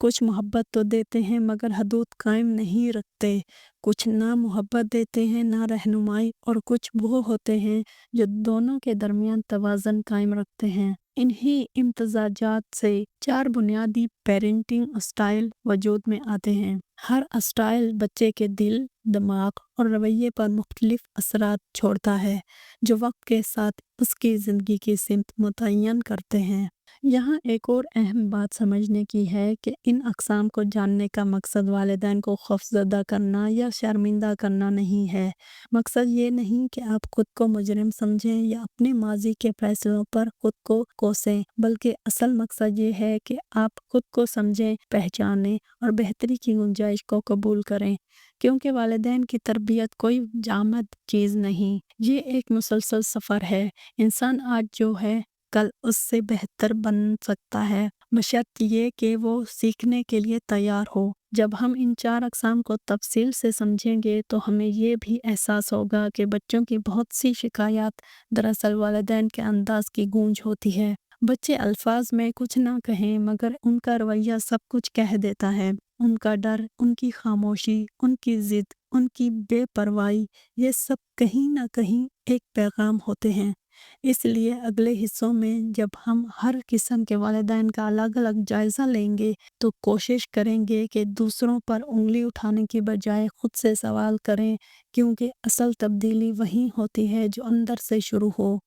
کچھ محبت تو دیتے ہیں مگر حدود قائم نہیں رکھتے، کچھ نہ محبت دیتے ہیں نہ رہنمائی، اور کچھ وہ ہوتے ہیں جو دونوں کے درمیان توازن قائم رکھتے ہیں۔ انہی امتزاجات سے 4 بنیادی پیرنٹنگ اسٹائل وجود میں آتے ہیں۔ ہر اسٹائل بچے کے دل، دماغ اور رویے پر مختلف اثرات چھوڑتا ہے جو وقت کے ساتھ اس کی زندگی کی سمت متعین کرتے ہیں۔ یہاں ایک اور اہم بات سمجھنے کی ہے کہ ان اقسام کو جاننے کا مقصد والدین کو خوفزدہ کرنا یا شرمندہ کرنا نہیں ہے۔ مقصد یہ نہیں کہ آپ خود کو مجرم سمجھیں یا اپنے ماضی کے فیصلوں پر خود کو کوسیں، بلکہ اصل مقصد یہ ہے کہ آپ خود کو سمجھیں، پہچانیں اور بہتری کی گنجائش کو قبول کریں، کیونکہ والدین کی تربیت کوئی جامد چیز نہیں، یہ ایک مسلسل سفر ہے۔ انسان آج جو ہے کل اس سے بہتر بن سکتا ہے، بشرط یہ کہ وہ سیکھنے کے لیے تیار ہو۔ جب ہم ان 4 اقسام کو تفصیل سے سمجھیں گے تو ہمیں یہ بھی احساس ہوگا کہ بچوں کی بہت سی شکایات دراصل والدین کے انداز کی گونج ہوتی ہے۔ بچے الفاظ میں کچھ نہ کہیں مگر ان کا رویہ سب کچھ کہہ دیتا ہے۔ ان کا ڈر، ان کی خاموشی، ان کی ضد، ان کی بے پرواہی، یہ سب کہیں نہ کہیں ایک پیغام ہوتے ہیں۔ اس لیے اگلے حصوں میں جب ہم ہر قسم کے والدین کا الگ الگ جائزہ لیں گے تو کوشش کریں گے کہ دوسروں پر انگلی اٹھانے کی بجائے خود سے سوال کریں، کیونکہ اصل تبدیلی وہیں ہوتی ہے جو اندر سے شروع ہو،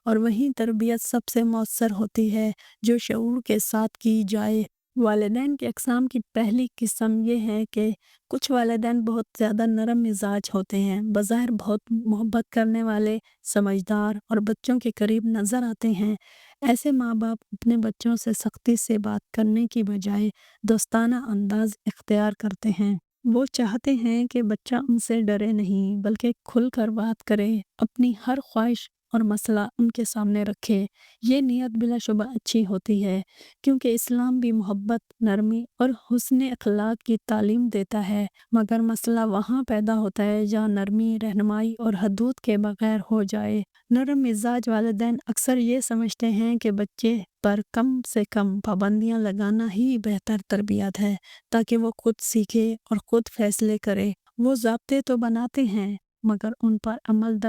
اور وہیں تربیت سب سے مؤثر ہوتی ہے جو شعور کے ساتھ کی جائے۔ والدین کے اقسام کی پہلی قسم یہ ہے کہ کچھ والدین بہت زیادہ نرم مزاج ہوتے ہیں، بظاہر بہت محبت کرنے والے، سمجھدار اور بچوں کے قریب نظر آتے ہیں۔ ایسے ماں باپ اپنے بچوں سے سختی سے بات کرنے کی بجائے دوستانہ انداز اختیار کرتے ہیں۔ وہ چاہتے ہیں کہ بچہ ان سے ڈرے نہیں بلکہ کھل کر بات کرے، اپنی ہر خواہش اور مسئلہ ان کے سامنے رکھے۔ یہ نیت بلا شبہ اچھی ہوتی ہے، کیونکہ اسلام بھی محبت، نرمی اور حسن اخلاق کی تعلیم دیتا ہے، مگر مسئلہ وہاں پیدا ہوتا ہے جہاں نرمی، رہنمائی اور حدود کے بغیر ہو جائے۔ نرم مزاج والدین اکثر یہ سمجھتے ہیں کہ بچے پر کم سے کم پابندیاں لگانا ہی بہتر تربیت ہے تاکہ وہ خود سیکھے اور خود فیصلے کرے۔ وہ ضابطے تو بناتے ہیں مگر ان پر عمل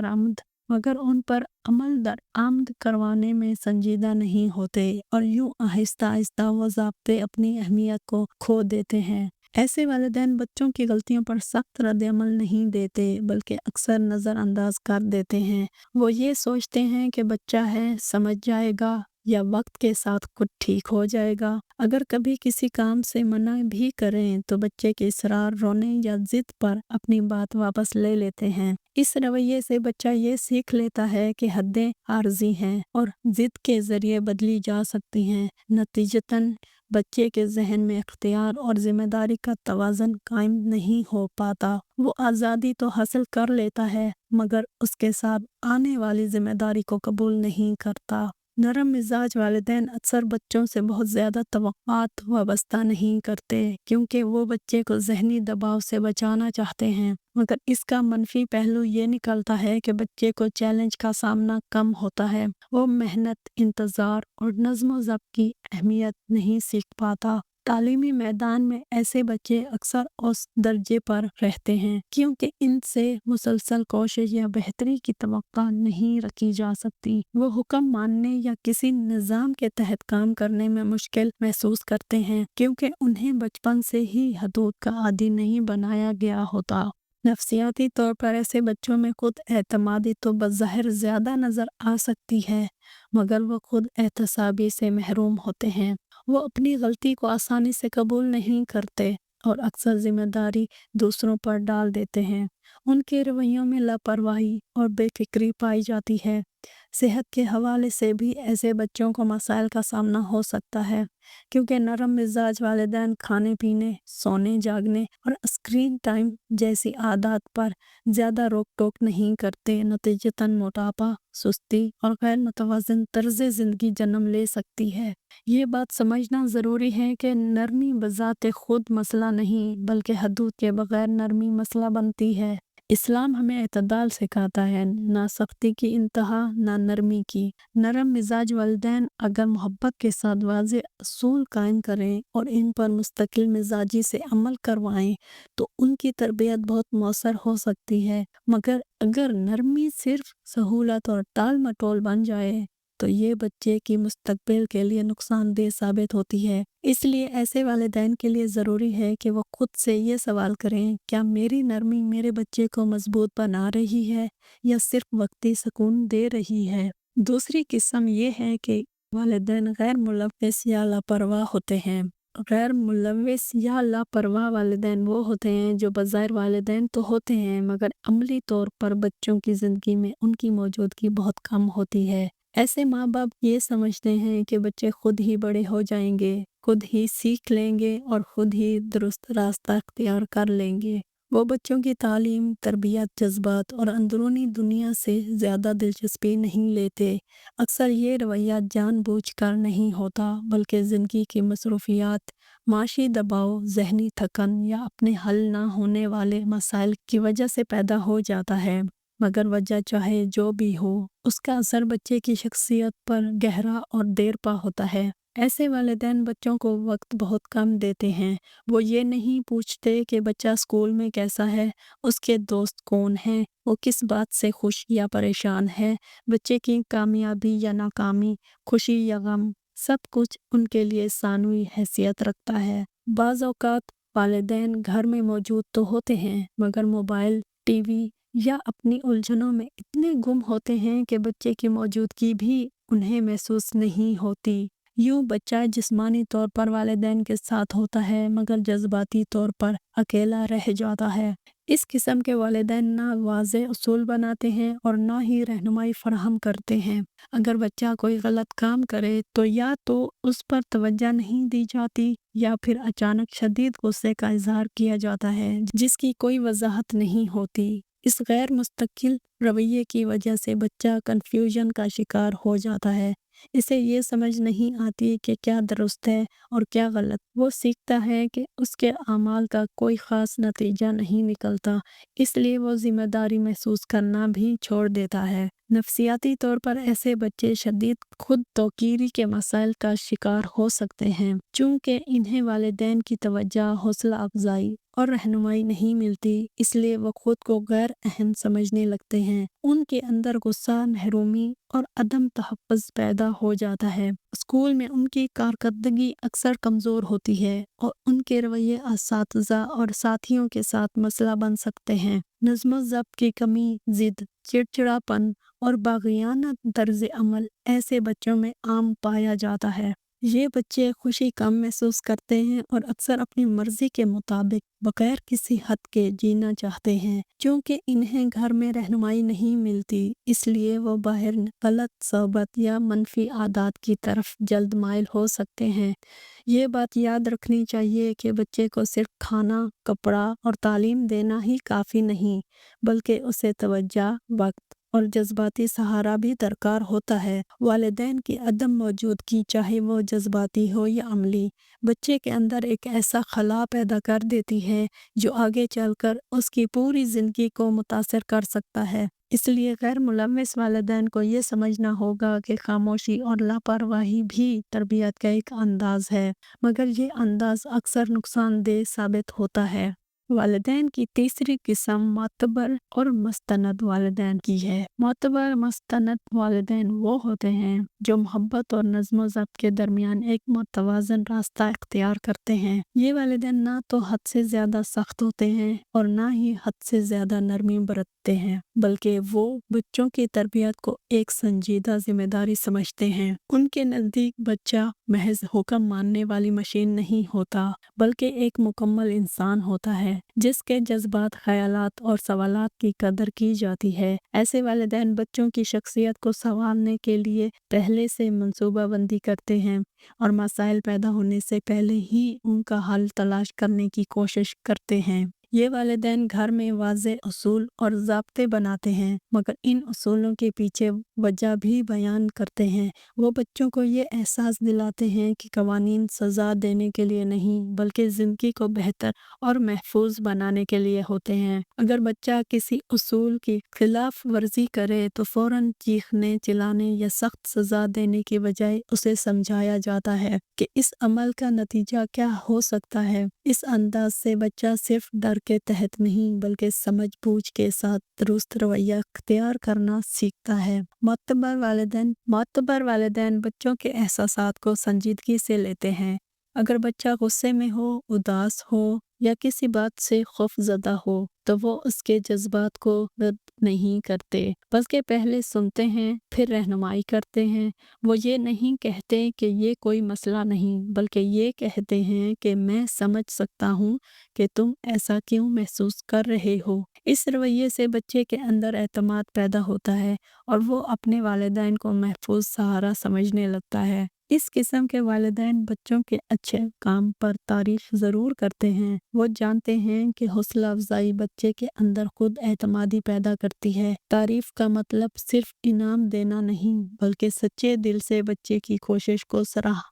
درآمد کروانے میں سنجیدہ نہیں ہوتے، اور یوں آہستہ آہستہ وہ ضابطے اپنی اہمیت کو کھو دیتے ہیں۔ ایسے والدین بچوں کی غلطیوں پر سخت رد عمل نہیں دیتے بلکہ اکثر نظر انداز کر دیتے ہیں۔ وہ یہ سوچتے ہیں کہ بچہ ہے، سمجھ جائے گا یا وقت کے ساتھ خود ٹھیک ہو جائے گا۔ اگر کبھی کسی کام سے منع بھی کریں تو بچے کے اصرار، رونے یا ضد پر اپنی بات واپس لے لیتے ہیں۔ اس رویے سے بچہ یہ سیکھ لیتا ہے کہ حدیں عارضی ہیں اور ضد کے ذریعے بدلی جا سکتی ہیں۔ نتیجتاً بچے کے ذہن میں اختیار اور ذمہ داری کا توازن قائم نہیں ہو پاتا۔ وہ آزادی تو حاصل کر لیتا ہے مگر اس کے ساتھ آنے والی ذمہ داری کو قبول نہیں کرتا۔ نرم مزاج والدین اکثر بچوں سے بہت زیادہ توقعات وابستہ نہیں کرتے کیونکہ وہ بچے کو ذہنی دباؤ سے بچانا چاہتے ہیں، مگر اس کا منفی پہلو یہ نکلتا ہے کہ بچے کو چیلنج کا سامنا کم ہوتا ہے۔ وہ محنت، انتظار اور نظم و ضبط کی اہمیت نہیں سیکھ پاتا۔ تعلیمی میدان میں ایسے بچے اکثر اوسط درجے پر رہتے ہیں کیونکہ ان سے مسلسل کوشش یا بہتری کی توقع نہیں رکھی جا سکتی۔ وہ حکم ماننے یا کسی نظام کے تحت کام کرنے میں مشکل محسوس کرتے ہیں کیونکہ انہیں بچپن سے ہی حدود کا عادی نہیں بنایا گیا ہوتا۔ نفسیاتی طور پر ایسے بچوں میں خود اعتمادی تو بظاہر زیادہ نظر آ سکتی ہے مگر وہ خود احتسابی سے محروم ہوتے ہیں۔ وہ اپنی غلطی کو آسانی سے قبول نہیں کرتے اور اکثر ذمہ داری دوسروں پر ڈال دیتے ہیں۔ ان کے رویوں میں لاپرواہی اور بے فکری پائی جاتی ہے۔ صحت کے حوالے سے بھی ایسے بچوں کو مسائل کا سامنا ہو سکتا ہے کیونکہ نرم مزاج والدین کھانے پینے، سونے جاگنے اور اسکرین ٹائم جیسی عادات پر زیادہ روک ٹوک نہیں کرتے۔ نتیجتاً موٹاپا، سستی اور غیر متوازن طرز زندگی جنم لے سکتی ہے۔ یہ بات سمجھنا ضروری ہے کہ نرمی بذات خود مسئلہ نہیں بلکہ حدود کے بغیر نرمی مسئلہ بنتی ہے۔ اسلام ہمیں اعتدال سکھاتا ہے، نہ سختی کی انتہا نہ نرمی کی۔ نرم مزاج والدین اگر محبت کے ساتھ واضح اصول قائم کریں اور ان پر مستقل مزاجی سے عمل کروائیں تو ان کی تربیت بہت مؤثر ہو سکتی ہے، مگر اگر نرمی صرف سہولت اور ٹال مٹول بن جائے تو یہ بچے کی مستقبل کے لیے نقصان دہ ثابت ہوتی ہے۔ اس لیے ایسے والدین کے لیے ضروری ہے کہ وہ خود سے یہ سوال کریں، کیا میری نرمی میرے بچے کو مضبوط بنا رہی ہے یا صرف وقتی سکون دے رہی ہے؟ دوسری قسم یہ ہے کہ والدین غیر ملوث یا لاپرواہ ہوتے ہیں۔ غیر ملوث یا لاپرواہ والدین وہ ہوتے ہیں جو بظاہر والدین تو ہوتے ہیں مگر عملی طور پر بچوں کی زندگی میں ان کی موجودگی بہت کم ہوتی ہے۔ ایسے ماں باپ یہ سمجھتے ہیں کہ بچے خود ہی بڑے ہو جائیں گے، خود ہی سیکھ لیں گے اور خود ہی درست راستہ اختیار کر لیں گے۔ وہ بچوں کی تعلیم، تربیت، جذبات اور اندرونی دنیا سے زیادہ دلچسپی نہیں لیتے۔ اکثر یہ رویہ جان بوجھ کر نہیں ہوتا بلکہ زندگی کی مصروفیات، معاشی دباؤ، ذہنی تھکن یا اپنے حل نہ ہونے والے مسائل کی وجہ سے پیدا ہو جاتا ہے۔ مگر وجہ چاہے جو بھی ہو، اس کا اثر بچے کی شخصیت پر گہرا اور دیر پا ہوتا ہے۔ ایسے والدین بچوں کو وقت بہت کم دیتے ہیں۔ وہ یہ نہیں پوچھتے کہ بچہ اسکول میں کیسا ہے، اس کے دوست کون ہیں، وہ کس بات سے خوش یا پریشان ہے، بچے کی کامیابی یا ناکامی، خوشی یا غم، سب کچھ ان کے لیے ثانوی حیثیت رکھتا ہے۔ بعض اوقات والدین گھر میں موجود تو ہوتے ہیں مگر موبائل، ٹی وی یا اپنی الجھنوں میں اتنے گم ہوتے ہیں کہ بچے کی موجودگی بھی انہیں محسوس نہیں ہوتی۔ یوں بچہ جسمانی طور پر والدین کے ساتھ ہوتا ہے مگر جذباتی طور پر اکیلا رہ جاتا ہے۔ اس قسم کے والدین نہ واضح اصول بناتے ہیں اور نہ ہی رہنمائی فراہم کرتے ہیں۔ اگر بچہ کوئی غلط کام کرے تو یا تو اس پر توجہ نہیں دی جاتی یا پھر اچانک شدید غصے کا اظہار کیا جاتا ہے جس کی کوئی وضاحت نہیں ہوتی۔ اس غیر مستقل رویے کی وجہ سے بچہ کنفیوژن کا شکار ہو جاتا ہے۔ اسے یہ سمجھ نہیں آتی کہ کیا درست ہے اور کیا غلط۔ وہ سیکھتا ہے کہ اس کے اعمال کا کوئی خاص نتیجہ نہیں نکلتا، اس لیے وہ ذمہ داری محسوس کرنا بھی چھوڑ دیتا ہے۔ نفسیاتی طور پر ایسے بچے شدید خود توقیری کے مسائل کا شکار ہو سکتے ہیں۔ چونکہ انہیں والدین کی توجہ، حوصلہ افزائی اور رہنمائی نہیں ملتی، اس لیے وہ خود کو غیر اہم سمجھنے لگتے ہیں۔ ان کے اندر غصہ، محرومی اور عدم تحفظ پیدا ہو جاتا ہے۔ اسکول میں ان کی کارکردگی اکثر کمزور ہوتی ہے اور ان کے رویے اساتذہ اور ساتھیوں کے ساتھ مسئلہ بن سکتے ہیں۔ نظم و ضبط کی کمی، ضد، چڑچڑاپن اور باغیانہ طرز عمل ایسے بچوں میں عام پایا جاتا ہے۔ یہ بچے خوشی کم محسوس کرتے ہیں اور اکثر اپنی مرضی کے مطابق بغیر کسی حد کے جینا چاہتے ہیں۔ چونکہ انہیں گھر میں رہنمائی نہیں ملتی، اس لیے وہ باہر غلط صحبت یا منفی عادات کی طرف جلد مائل ہو سکتے ہیں۔ یہ بات یاد رکھنی چاہیے کہ بچے کو صرف کھانا، کپڑا اور تعلیم دینا ہی کافی نہیں، بلکہ اسے توجہ، وقت اور جذباتی سہارا بھی درکار ہوتا ہے۔ والدین کی عدم موجودگی، چاہے وہ جذباتی ہو یا عملی، بچے کے اندر ایک ایسا خلا پیدا کر دیتی ہے جو آگے چل کر اس کی پوری زندگی کو متاثر کر سکتا ہے۔ اس لیے غیر ملوث والدین کو یہ سمجھنا ہوگا کہ خاموشی اور لاپرواہی بھی تربیت کا ایک انداز ہے، مگر یہ انداز اکثر نقصان دہ ثابت ہوتا ہے۔ والدین کی تیسری قسم معتبر اور مستند والدین کی ہے۔ معتبر مستند والدین وہ ہوتے ہیں جو محبت اور نظم و ضبط کے درمیان ایک متوازن راستہ اختیار کرتے ہیں۔ یہ والدین نہ تو حد سے زیادہ سخت ہوتے ہیں اور نہ ہی حد سے زیادہ نرمی برتتے ہیں، بلکہ وہ بچوں کی تربیت کو ایک سنجیدہ ذمہ داری سمجھتے ہیں۔ ان کے نزدیک بچہ محض حکم ماننے والی مشین نہیں ہوتا، بلکہ ایک مکمل انسان ہوتا ہے جس کے جذبات، خیالات اور سوالات کی قدر کی جاتی ہے۔ ایسے والدین بچوں کی شخصیت کو سنوارنے کے لیے پہلے سے منصوبہ بندی کرتے ہیں اور مسائل پیدا ہونے سے پہلے ہی ان کا حل تلاش کرنے کی کوشش کرتے ہیں۔ یہ والدین گھر میں واضح اصول اور ضابطے بناتے ہیں مگر ان اصولوں کے پیچھے وجہ بھی بیان کرتے ہیں۔ وہ بچوں کو یہ احساس دلاتے ہیں کہ قوانین سزا دینے کے لیے نہیں بلکہ زندگی کو بہتر اور محفوظ بنانے کے لیے ہوتے ہیں۔ اگر بچہ کسی اصول کی خلاف ورزی کرے تو فوراً چیخنے چلانے یا سخت سزا دینے کی بجائے اسے سمجھایا جاتا ہے کہ اس عمل کا نتیجہ کیا ہو سکتا ہے۔ اس انداز سے بچہ صرف ڈر کے تحت نہیں بلکہ سمجھ بوجھ کے ساتھ درست رویہ اختیار کرنا سیکھتا ہے۔ معتبر والدین بچوں کے احساسات کو سنجیدگی سے لیتے ہیں۔ اگر بچہ غصے میں ہو، اداس ہو یا کسی بات سے خوف زدہ ہو تو وہ اس کے جذبات کو رد نہیں کرتے بلکہ پہلے سنتے ہیں پھر رہنمائی کرتے ہیں۔ وہ یہ نہیں کہتے کہ یہ کوئی مسئلہ نہیں بلکہ یہ کہتے ہیں کہ میں سمجھ سکتا ہوں کہ تم ایسا کیوں محسوس کر رہے ہو۔ اس رویے سے بچے کے اندر اعتماد پیدا ہوتا ہے اور وہ اپنے والدین کو محفوظ سہارا سمجھنے لگتا ہے۔ اس قسم کے والدین بچوں کے اچھے کام پر تعریف ضرور کرتے ہیں۔ وہ جانتے ہیں کہ حوصلہ افزائی بچے کے اندر خود اعتمادی پیدا کرتی ہے۔ تعریف کا مطلب صرف انعام دینا نہیں بلکہ سچے دل سے بچے کی کوشش کو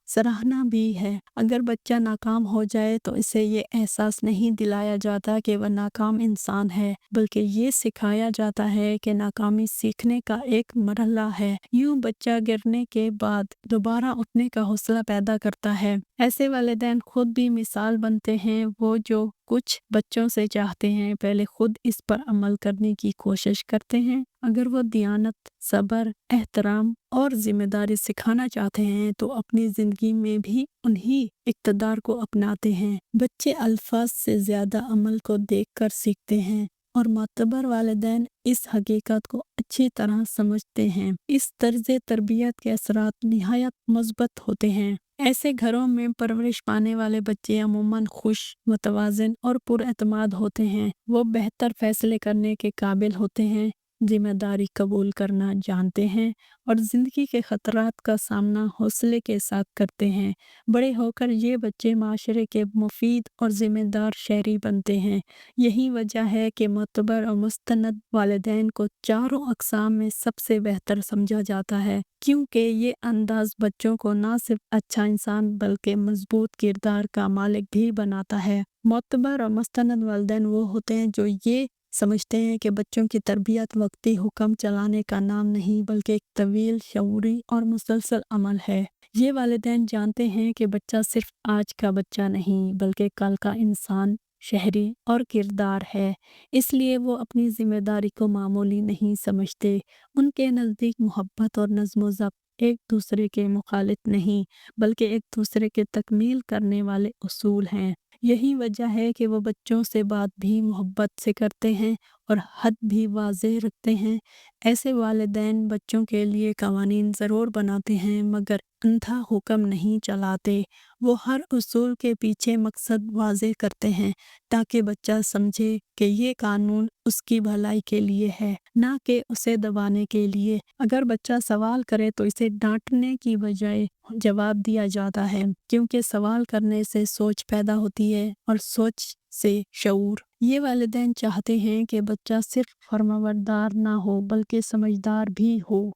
سراہنا بھی ہے۔ اگر بچہ ناکام ہو جائے تو اسے یہ احساس نہیں دلایا جاتا کہ وہ ناکام انسان ہے بلکہ یہ سکھایا جاتا ہے کہ ناکامی سیکھنے کا ایک مرحلہ ہے۔ یوں بچہ گرنے کے بعد دوبارہ اٹھنے کا حوصلہ پیدا کرتا ہے۔ ایسے والدین خود بھی مثال بنتے ہیں۔ وہ جو کچھ بچوں سے چاہتے ہیں پہلے خود اس پر عمل کرنے کی کوشش کرتے ہیں۔ اگر وہ دیانت، صبر، احترام اور ذمہ داری سکھانا چاہتے ہیں تو اپنی زندگی میں بھی انہی اقتدار کو اپناتے ہیں۔ بچے الفاظ سے زیادہ عمل کو دیکھ کر سیکھتے ہیں اور معتبر والدین اس حقیقت کو اچھی طرح سمجھتے ہیں۔ اس طرز تربیت کے اثرات نہایت مثبت ہوتے ہیں۔ ایسے گھروں میں پرورش پانے والے بچے عموماً خوش، متوازن اور پر اعتماد ہوتے ہیں۔ وہ بہتر فیصلے کرنے کے قابل ہوتے ہیں، ذمہ داری قبول کرنا جانتے ہیں اور زندگی کے خطرات کا سامنا حوصلے کے ساتھ کرتے ہیں۔ بڑے ہو کر یہ بچے معاشرے کے مفید اور ذمہ دار شہری بنتے ہیں۔ یہی وجہ ہے کہ معتبر اور مستند والدین کو چاروں اقسام میں سب سے بہتر سمجھا جاتا ہے، کیونکہ یہ انداز بچوں کو نہ صرف اچھا انسان بلکہ مضبوط کردار کا مالک بھی بناتا ہے۔ معتبر اور مستند والدین وہ ہوتے ہیں جو یہ سمجھتے ہیں کہ بچوں کی تربیت وقتی حکم چلانے کا نام نہیں بلکہ ایک طویل، شعوری اور مسلسل عمل ہے۔ یہ والدین جانتے ہیں کہ بچہ صرف آج کا بچہ نہیں بلکہ کل کا انسان، شہری اور کردار ہے، اس لیے وہ اپنی ذمہ داری کو معمولی نہیں سمجھتے۔ ان کے نزدیک محبت اور نظم و ضبط ایک دوسرے کے مخالف نہیں بلکہ ایک دوسرے کے تکمیل کرنے والے اصول ہیں۔ یہی وجہ ہے کہ وہ بچوں سے بات بھی محبت سے کرتے ہیں اور حد بھی واضح رکھتے ہیں۔ ایسے والدین بچوں کے لیے قوانین ضرور بناتے ہیں مگر اندھا حکم نہیں چلاتے۔ وہ ہر اصول کے پیچھے مقصد واضح کرتے ہیں تاکہ بچہ سمجھے کہ یہ قانون اس کی بھلائی کے لیے ہے، نہ کہ اسے دبانے کے لیے۔ اگر بچہ سوال کرے تو اسے ڈانٹنے کی بجائے جواب دیا جاتا ہے، کیونکہ سوال کرنے سے سوچ پیدا ہوتی ہے اور سوچ سے شعور۔ یہ والدین چاہتے ہیں کہ بچہ صرف فرمانبردار نہ ہو بلکہ سمجھدار بھی ہو۔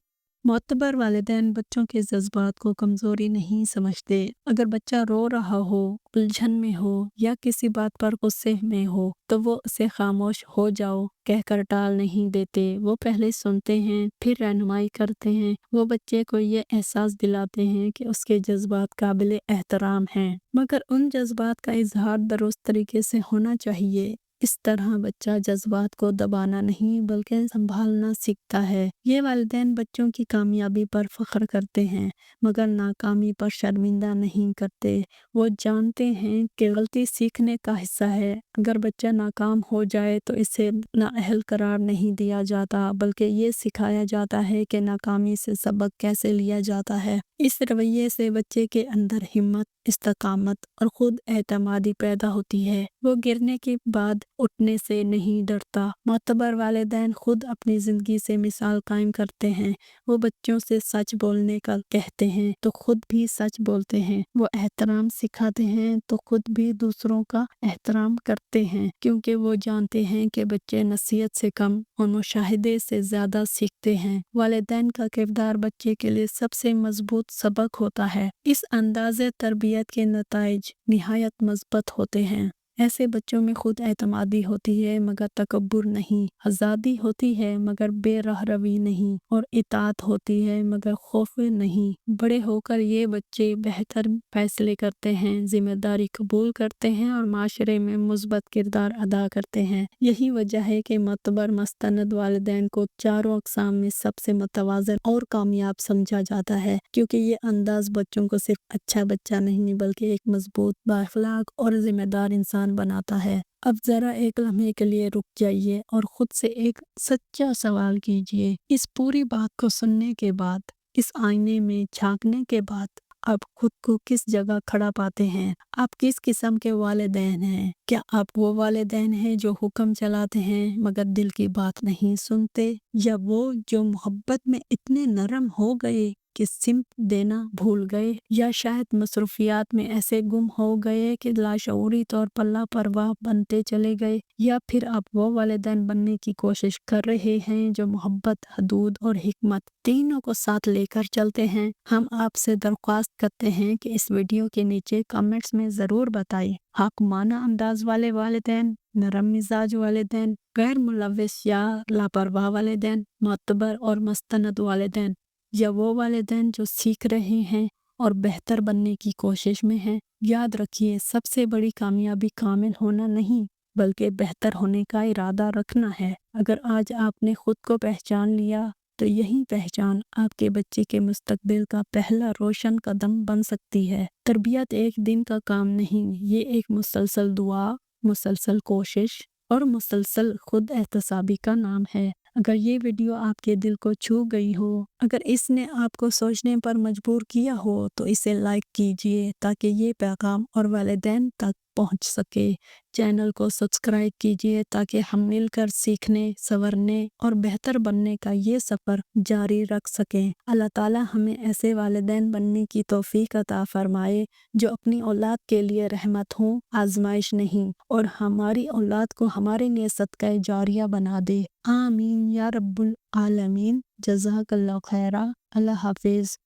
معتبر والدین بچوں کے جذبات کو کمزوری نہیں سمجھتے۔ اگر بچہ رو رہا ہو، الجھن میں ہو یا کسی بات پر غصے میں ہو تو وہ اسے خاموش ہو جاؤ کہہ کر ٹال نہیں دیتے۔ وہ پہلے سنتے ہیں پھر رہنمائی کرتے ہیں۔ وہ بچے کو یہ احساس دلاتے ہیں کہ اس کے جذبات قابل احترام ہیں مگر ان جذبات کا اظہار درست طریقے سے ہونا چاہیے۔ اس طرح بچہ جذبات کو دبانا نہیں بلکہ سنبھالنا سیکھتا ہے۔ یہ والدین بچوں کی کامیابی پر فخر کرتے ہیں مگر ناکامی پر شرمندہ نہیں کرتے۔ وہ جانتے ہیں کہ غلطی سیکھنے کا حصہ ہے۔ اگر بچہ ناکام ہو جائے تو اسے نااہل قرار نہیں دیا جاتا بلکہ یہ سکھایا جاتا ہے کہ ناکامی سے سبق کیسے لیا جاتا ہے۔ اس رویے سے بچے کے اندر ہمت، استقامت اور خود اعتمادی پیدا ہوتی ہے۔ وہ گرنے کے بعد اٹھنے سے نہیں ڈرتا۔ معتبر والدین خود اپنی زندگی سے مثال قائم کرتے ہیں۔ وہ بچوں سے سچ بولنے کا کہتے ہیں تو خود بھی سچ بولتے ہیں۔ وہ احترام سکھاتے ہیں تو خود بھی دوسروں کا احترام کرتے ہیں، کیونکہ وہ جانتے ہیں کہ بچے نصیحت سے کم اور مشاہدے سے زیادہ سیکھتے ہیں۔ والدین کا کردار بچے کے لیے سب سے مضبوط سبق ہوتا ہے۔ اس انداز تربیت کے نتائج نہایت مثبت ہوتے ہیں۔ ایسے بچوں میں خود اعتمادی ہوتی ہے مگر تکبر نہیں، آزادی ہوتی ہے مگر بے رہ روی نہیں، اور اطاعت ہوتی ہے مگر خوف نہیں۔ بڑے ہو کر یہ بچے بہتر فیصلے کرتے ہیں، ذمہ داری قبول کرتے ہیں اور معاشرے میں مثبت کردار ادا کرتے ہیں۔ یہی وجہ ہے کہ معتبر مستند والدین کو چاروں اقسام میں سب سے متوازن اور کامیاب سمجھا جاتا ہے، کیونکہ یہ انداز بچوں کو صرف اچھا بچہ نہیں بلکہ ایک مضبوط، بااخلاق اور ذمہ دار انسان بناتا ہے۔ اب ذرا ایک لمحے کے لیے رک جائیے اور خود سے ایک سچا سوال کیجیے۔ اس پوری بات کو سننے کے بعد، اس آئینے میں جھانکنے کے بعد، آپ خود کو کس جگہ کھڑا پاتے ہیں؟ آپ کس قسم کے والدین ہیں؟ کیا آپ وہ والدین ہیں جو حکم چلاتے ہیں مگر دل کی بات نہیں سنتے، یا وہ جو محبت میں اتنے نرم ہو گئے کہ سمت دینا بھول گئے، یا شاید مصروفیات میں ایسے گم ہو گئے کہ لاشعوری طور پر لاپرواہ بنتے چلے گئے، یا پھر آپ وہ والدین بننے کی کوشش کر رہے ہیں جو محبت، حدود اور حکمت تینوں کو ساتھ لے کر چلتے ہیں؟ ہم آپ سے درخواست کرتے ہیں کہ اس ویڈیو کے نیچے کمنٹس میں ضرور بتائیں، حکمانہ انداز والے والدین، نرم مزاج والدین، غیر ملوث یا لاپرواہ والدین، معتبر اور مستند والدین، یا وہ والدین جو سیکھ رہے ہیں اور بہتر بننے کی کوشش میں ہیں۔ یاد رکھیے، سب سے بڑی کامیابی کامل ہونا نہیں بلکہ بہتر ہونے کا ارادہ رکھنا ہے۔ اگر آج آپ نے خود کو پہچان لیا تو یہی پہچان آپ کے بچے کے مستقبل کا پہلا روشن قدم بن سکتی ہے۔ تربیت ایک دن کا کام نہیں، یہ ایک مسلسل دعا، مسلسل کوشش اور مسلسل خود احتسابی کا نام ہے۔ اگر یہ ویڈیو آپ کے دل کو چھو گئی ہو، اگر اس نے آپ کو سوچنے پر مجبور کیا ہو تو اسے لائک کیجئے تاکہ یہ پیغام اور والدین تک پہنچ سکے۔ چینل کو سبسکرائب کیجئے تاکہ ہم مل کر سیکھنے، سنورنے اور بہتر بننے کا یہ سفر جاری رکھ سکیں۔ اللہ تعالی ہمیں ایسے والدین بننے کی توفیق عطا فرمائے جو اپنی اولاد کے لیے رحمت ہوں، آزمائش نہیں، اور ہماری اولاد کو ہمارے لیے صدقہ جاریہ بنا دے۔ آمین یا رب العالمین۔ جزاک اللہ خیرہ۔ اللہ حافظ۔